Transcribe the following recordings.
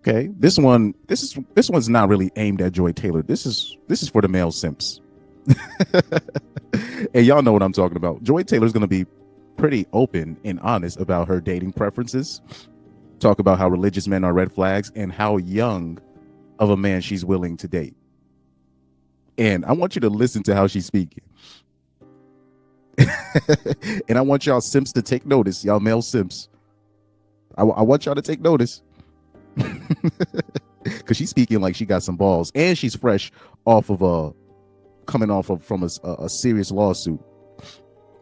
Okay, this one's not really aimed at Joy Taylor. This is for the male simps. And y'all know what I'm talking about. Joy Taylor's gonna be pretty open and honest about her dating preferences. Talk about how religious men are red flags and how young of a man she's willing to date. And I want you to listen to how she's speaking. And I want y'all simps to take notice, y'all male simps. I want y'all to take notice. Because she's speaking like she got some balls, and she's fresh off of coming off of from a serious lawsuit,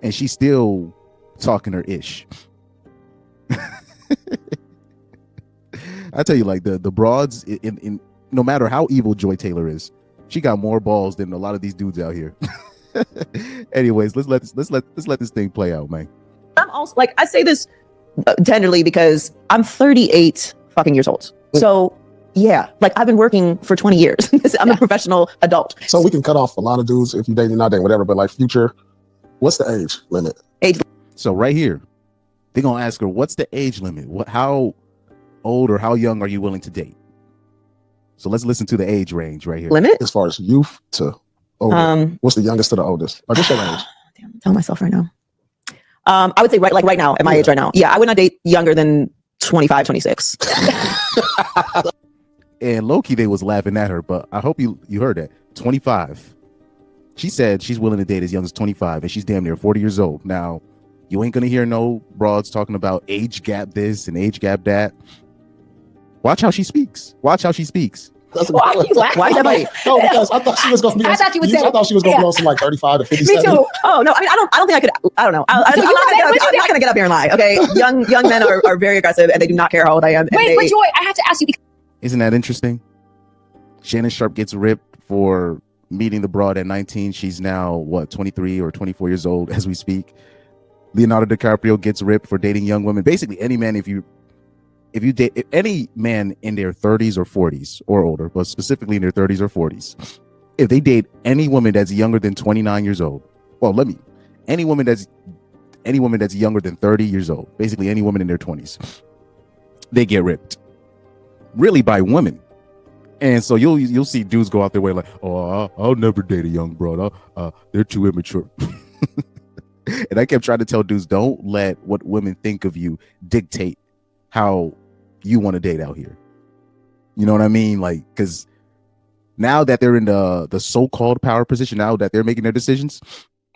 and she's still talking her ish. I tell you, like the broads in no matter how evil Joy Taylor is, she got more balls than a lot of these dudes out here. Anyways, let's let this thing play out, man. I'm also like, I say this tenderly because I'm 38 fucking years old. So yeah, like I've been working for 20 years. I'm a professional adult. So we can cut off a lot of dudes if you dating, not dating, whatever. But like Future, what's the age limit? So right here, they're gonna ask her, what's the age limit? How old or how young are you willing to date? So let's listen to the age range right here. Limit as far as youth to older. What's the youngest to the oldest? Like what's your age? Damn, I'm telling myself right now. I would say right now, at my age right now. Yeah, I would not date younger than 25, 26. And low-key, they was laughing at her, but I hope you heard that. 25. She said she's willing to date as young as 25, and she's damn near 40 years old. Now, you ain't gonna hear no broads talking about age gap this and age gap that. Watch how she speaks. Watch how she speaks. Why is that funny? No, because I thought she was gonna be. I thought she was gonna be on some like 35 to 57. Me too. Oh no, I mean, I don't think I could. I don't know. I'm not gonna get up here and lie. Okay, young men are very aggressive and they do not care how old I am. Wait, but Joy, I have to ask you. Isn't that interesting? Shannon Sharpe gets ripped for meeting the broad at 19. She's now, 23 or 24 years old as we speak. Leonardo DiCaprio gets ripped for dating young women. Basically, any man, if you date any man in their 30s or 40s or older, but specifically in their 30s or 40s, if they date any woman that's younger than 29 years old, any woman that's younger than 30 years old, basically any woman in their 20s, they get ripped. Really by women. And so you'll see dudes go out their way like, oh, I'll never date a young broad. They're too immature. And I kept trying to tell dudes, don't let what women think of you dictate how you want to date out here. You know what I mean? Like, because now that they're in the so-called power position, now that they're making their decisions,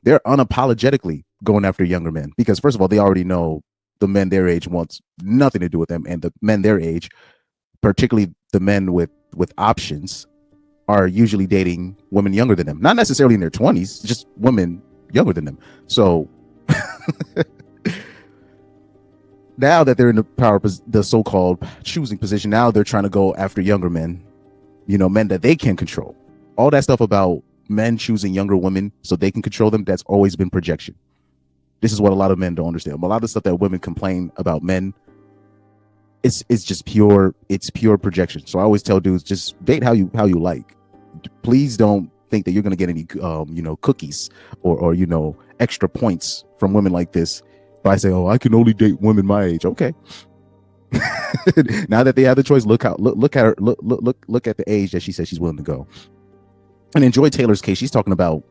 they're unapologetically going after younger men. Because first of all, they already know the men their age wants nothing to do with them, and the men their age, particularly the men with options, are usually dating women younger than them. Not necessarily in their 20s, just women younger than them. So now that they're in the so-called choosing position, now they're trying to go after younger men, men that they can control. All that stuff about men choosing younger women so they can control them, that's always been projection. This is what a lot of men don't understand. A lot of the stuff that women complain about men, it's just pure projection. So I always tell dudes, just date how you like. Please don't think that you're gonna get any cookies or extra points from women like this by saying, oh, I can only date women my age. Okay. Now that they have the choice, look at her, look at the age that she says she's willing to go. And in Joy Taylor's case, she's talking about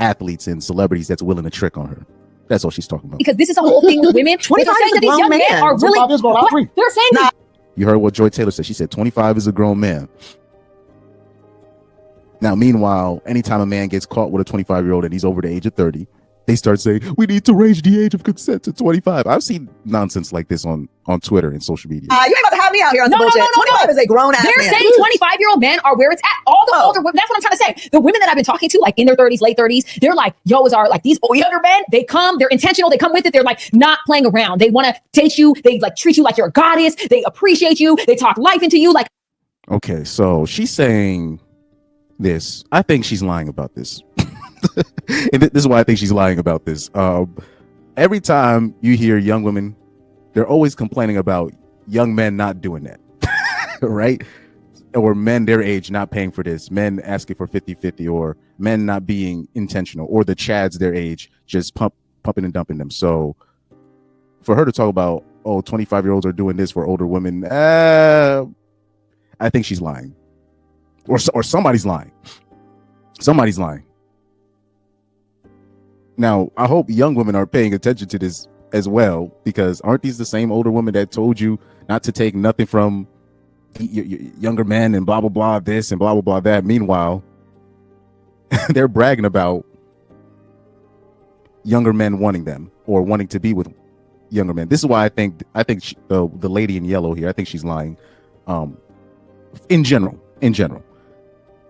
athletes and celebrities that's willing to trick on her. That's all she's talking about. Because this is a whole thing with women. 25 saying that these young men are really. They're saying that. You heard what Joy Taylor said. She said 25 is a grown man. Now, meanwhile, anytime a man gets caught with a 25-year-old and he's over the age of 30, they start saying, we need to raise the age of consent to 25. I've seen nonsense like this on Twitter and social media. You ain't about to have me out here on the bullshit. 25 is a grown-ass man. They're saying 25-year-old men are where it's at. All the older women, that's what I'm trying to say. The women that I've been talking to, like in their 30s, late 30s, they're like, these younger men, they come, they're intentional, they come with it. They're like not playing around. They want to date you. They like treat you like you're a goddess. They appreciate you. They talk life into you. Like, okay, so she's saying this. I think she's lying about this. And this is why I think she's lying about this. Every time you hear young women, they're always complaining about young men not doing that, right? Or men their age not paying for this, men asking for 50-50, or men not being intentional, or the chads their age just pumping and dumping them. So for her to talk about, 25-year-olds are doing this for older women, I think she's lying, or somebody's lying. Somebody's lying. Now, I hope young women are paying attention to this as well, because aren't these the same older women that told you not to take nothing from younger men and blah blah blah this and blah blah blah that? Meanwhile, they're bragging about younger men wanting them or wanting to be with younger men. This is why I think the lady in yellow here, I think she's lying. In general,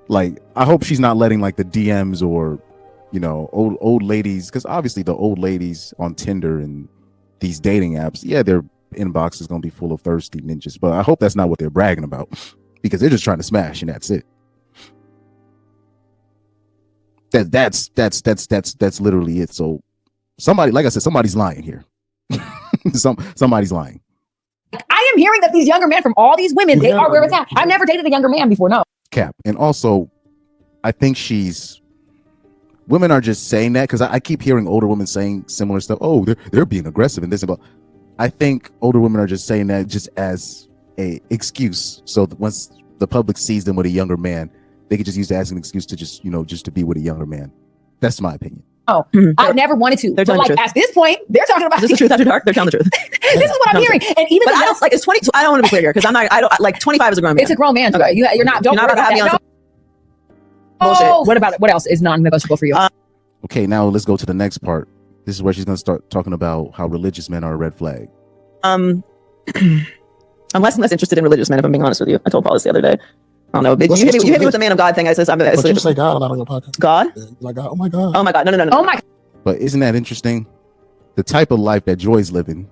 like, I hope she's not letting like the DMs or, you know, old ladies, because obviously the old ladies on Tinder and these dating apps, yeah, their inbox is gonna be full of thirsty ninjas, but I hope that's not what they're bragging about, because they're just trying to smash and that's it. That's literally it. So somebody, like I said, somebody's lying here. Somebody's lying. I am hearing that these younger men from all these women, they are where it's at. I've never dated a younger man before. No. Cap. And also, I think women are just saying that because I keep hearing older women saying similar stuff. Oh, they're being aggressive and this and that. I think older women are just saying that just as a excuse. So that once the public sees them with a younger man, they could just use that as an excuse to just, you know, just to be with a younger man. That's my opinion. Oh, I never wanted to. They're But telling like the truth. at this point, they're talking about Is this the truth after dark? They're telling the truth. this is what I'm hearing. And even But the I don't like it's 20. I don't want to be clear here because I don't like 25 is a grown man. it's a grown man. Okay. You're not. Don't You're not worry about to have me on that. some No. bullshit. Oh, what about it? What else is non-negotiable for you? Okay, now let's go to the next part. This is where she's going to start talking about how religious men are a red flag. I'm less and less interested in religious men, if I'm being honest with you. I told Paul this the other day. I don't know. But you hit me with the man of God thing. I says I'm But you say God a lot on your podcast. God. Yeah, like, oh my God. Oh my God. No. oh my. But isn't that interesting? The type of life that Joy's living,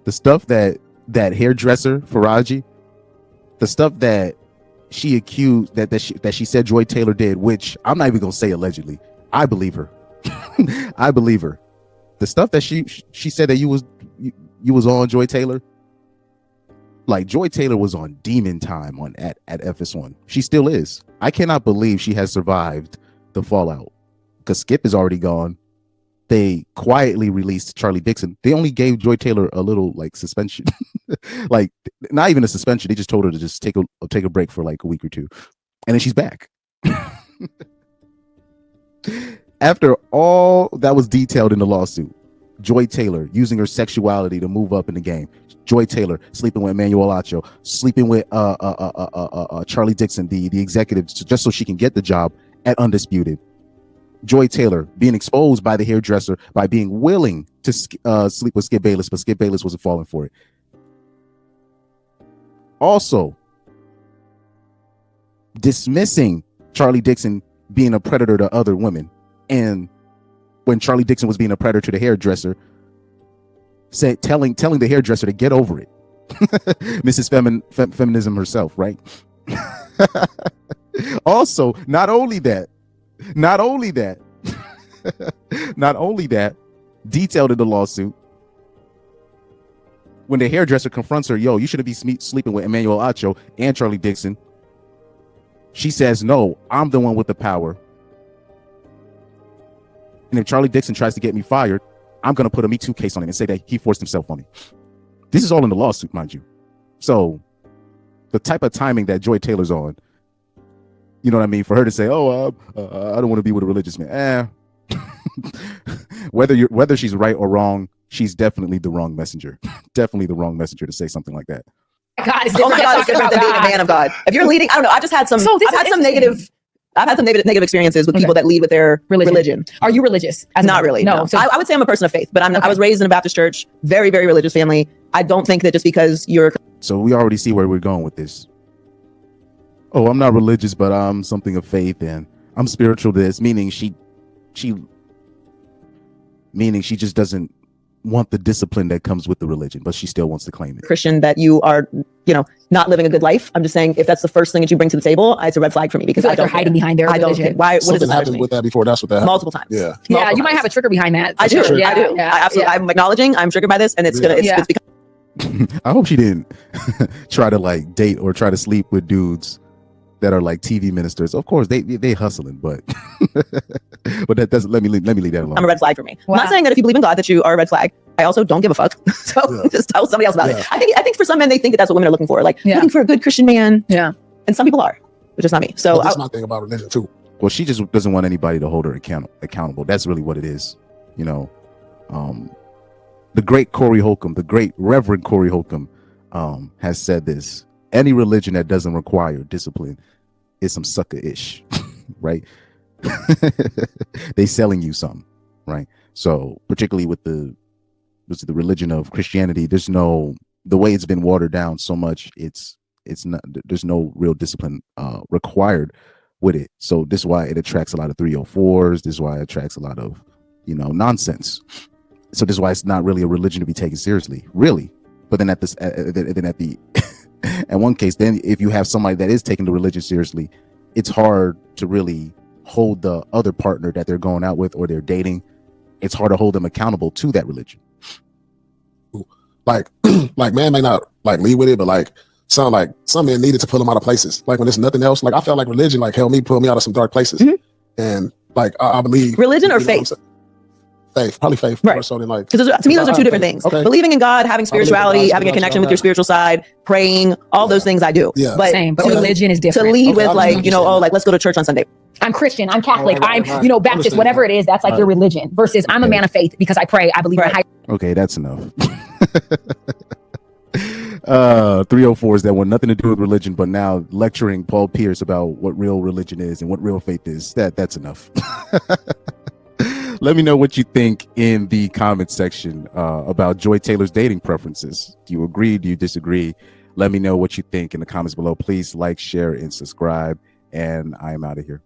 the stuff that hairdresser Faraji, the stuff that she accused that she said Joy Taylor did, which I'm not even gonna say allegedly. I believe her. I believe her. The stuff that she said that you was on Joy Taylor, like Joy Taylor was on demon time at FS1. She still is. I cannot believe she has survived the fallout because Skip is already gone. They quietly released Charlie Dixon. They only gave Joy Taylor a little like suspension, like not even a suspension. They just told her to just take a break for like a week or two, and then she's back. After all that was detailed in the lawsuit, Joy Taylor using her sexuality to move up in the game. Joy Taylor sleeping with Emmanuel Acho, sleeping with Charlie Dixon, the executive, just so she can get the job at Undisputed. Joy Taylor being exposed by the hairdresser by being willing to sleep with Skip Bayless, but Skip Bayless wasn't falling for it. Also, dismissing Charlie Dixon being a predator to other women, and when Charlie Dixon was being a predator to the hairdresser, telling the hairdresser to get over it. Mrs. Feminism herself, right? Also, not only that, detailed in the lawsuit, when the hairdresser confronts her, yo, you shouldn't be sleeping with Emmanuel Acho and Charlie Dixon, she says, no, I'm the one with the power. And if Charlie Dixon tries to get me fired, I'm going to put a Me Too case on him and say that he forced himself on me. This is all in the lawsuit, mind you. So the type of timing that Joy Taylor's on, you know what I mean? For her to say, oh, I don't want to be with a religious man. Whether she's right or wrong, she's definitely the wrong messenger. Definitely the wrong messenger to say something like that. God, it's Oh my different. God, it's different than being a man of God. If you're leading, I don't know. I've had some negative experiences with people that lead with their religion. Are you religious? Not really. No. So I would say I'm a person of faith, but I was raised in a Baptist church, very, very religious family. I don't think that just because you're So we already see where we're going with this. Oh, I'm not religious, but I'm something of faith, and I'm spiritual. This meaning she just doesn't want the discipline that comes with the religion, but she still wants to claim it. Christian, that you are, not living a good life. I'm just saying, if that's the first thing that you bring to the table, it's a red flag for me because I feel like they're hiding behind their I don't religion. care. Why? What does Something it matter to happened me? with that before. That's what that happened. Multiple times. Yeah. Yeah, Multiple you might times. have a trigger behind that. I do. Sure. I do. Yeah, I absolutely. yeah. I'm acknowledging. I'm triggered by this, and it's gonna. Yeah. It's become I hope she didn't try to like date or try to sleep with dudes that are like TV ministers. Of course, they hustling, but but that doesn't. Let me leave that alone. I'm a red flag for me. Wow. I'm not saying that if you believe in God that you are a red flag. I also don't give a fuck. So Yeah. just tell somebody else about Yeah. it. I think for some men they think that that's what women are looking for, like Yeah. looking for a good Christian man. Yeah. and some people are, but just not me. So But that's my thing about religion too. Well, she just doesn't want anybody to hold her accountable. That's really what it is. You know, the great Corey Holcomb, the great Reverend Corey Holcomb, has said this: any religion that doesn't require discipline is some sucker-ish, right? They selling you something, right? So particularly with the religion of Christianity, there's no, the way it's been watered down so much, it's not, there's no real discipline required with it. So this is why it attracts a lot of 304s. This is why it attracts a lot of, you know, nonsense. So this is why it's not really a religion to be taken seriously, really. But then at one case, then if you have somebody that is taking the religion seriously, it's hard to really hold the other partner that they're going out with or they're dating. It's hard to hold them accountable to that religion. Like, like man may not like lead with it, but like some men needed to pull them out of places. Like when there's nothing else, like I felt like religion like helped me pull me out of some dark places. And like I believe religion or you know faith? Faith, probably faith. Right. More so than like, Because to me, those are two different things. Okay. Believing in God, having believe in spirituality, God, having a connection with God. your spiritual side, praying, all those things I do. Yeah. But Same, but to, religion is to different. lead Okay, with I like, you know, understand. oh, like let's go to church on Sunday. I'm Christian, I'm Catholic, Right, I'm, you know, Baptist, Understand. whatever it is, that's like your religion. Versus I'm a Okay. man of faith because I pray, I believe in a higher. Okay, that's enough. 304s that want nothing to do with religion, but now lecturing Paul Pierce about what real religion is and what real faith is. That's enough. Let me know what you think in the comment section about Joy Taylor's dating preferences. Do you agree? Do you disagree? Let me know what you think in the comments below. Please like, share, and subscribe. And I am out of here.